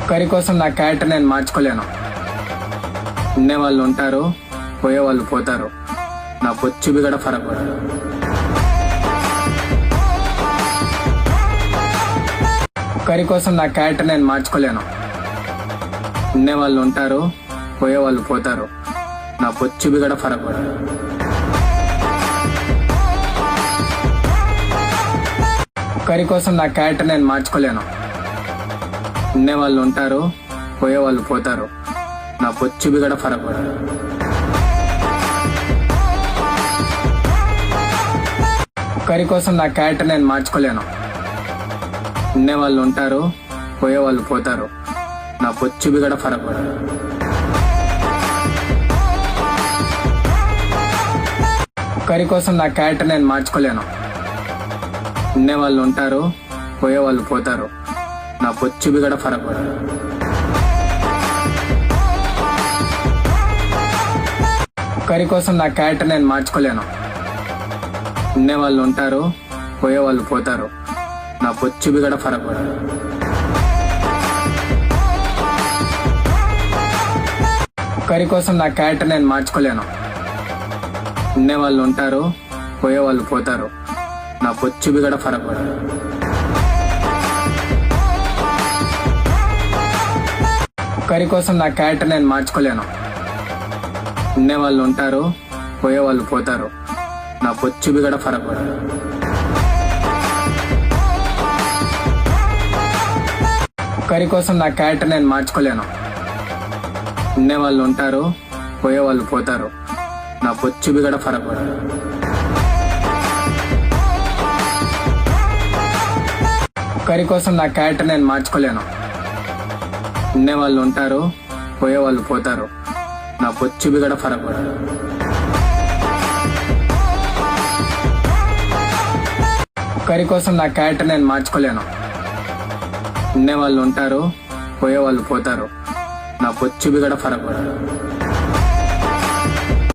ఒకరి కోసం నా క్యారెక్టర్ నేను మార్చుకోలేను. ఉండేవాళ్ళు ఉంటారు, పోయేవాళ్ళు పోతారు. నా బొచ్చు బిగడ ఫరక్ పడదు. ఒకరి కోసం నా క్యారెక్టర్ నేను మార్చుకోలేను. ఉండేవాళ్ళు ఉంటారు, పోయేవాళ్ళు పోతారు. నా బొచ్చు బిగడ ఫరక్ పడదు. ఒకరి కోసం నా క్యారెక్టర్ నేను మార్చుకోలేను. ఉండేవాళ్ళు ఉంటారు, పోయేవాళ్ళు పోతారు. నా బొచ్చు బిగడ ఫరక్ పడదు. ఒకరి కోసం నా క్యారెక్టర్ నేను మార్చుకోలేను. ఉండేవాళ్ళు ఉంటారు, పోయేవాళ్ళు పోతారు. నా బొచ్చు బిగడ ఫరక్ పడదు. ఒకరి కోసం నా క్యారెక్టర్ నేను మార్చుకోలేను. ఉండేవాళ్ళు ఉంటారు, పోయేవాళ్ళు పోతారు. నా బొచ్చు బిగడ ఫరక్ పడదు. ఒకరి కోసం నా క్యారెక్టర్ నేను మార్చుకోలేను. ఉండేవాళ్ళు ఉంటారు, పోయేవాళ్ళు పోతారు. నా బొచ్చు బిగడ ఫరక్ పడదు. ఒకరి కోసం నా క్యారెక్టర్ నేను మార్చుకోలేను. ఉండేవాళ్ళు ఉంటారు, పోయేవాళ్ళు పోతారు. నా బొచ్చు బిగడ ఫరక్ పడదు. ఒకరి కోసం నా క్యారెక్టర్ నేను మార్చుకోలేను. ఉండేవాళ్ళు ఉంటారు, పోయేవాళ్ళు పోతారు. నా బొచ్చు బిగడ ఫరక్ పడదు. ఒకరి కోసం నా క్యారెక్టర్ నేను మార్చుకోలేను. ఉండేవాళ్ళు ఉంటారు, పోయేవాళ్ళు పోతారు. నా బొచ్చు బిగడ ఫరక్ పడదు. ఒకరి కోసం నా క్యారెక్టర్ నేను మార్చుకోలేను. ఉండేవాళ్ళు ఉంటారు, పోయేవాళ్ళు పోతారు. నా బొచ్చు బిగడ ఫరక్ పడదు. ఒకరి కోసం నా క్యారెక్టర్ నేను మార్చుకోలేను. ఉండేవాళ్ళు ఉంటారు, పోయేవాళ్ళు పోతారు. నా బొచ్చు బిగడ ఫరక్ పడదు.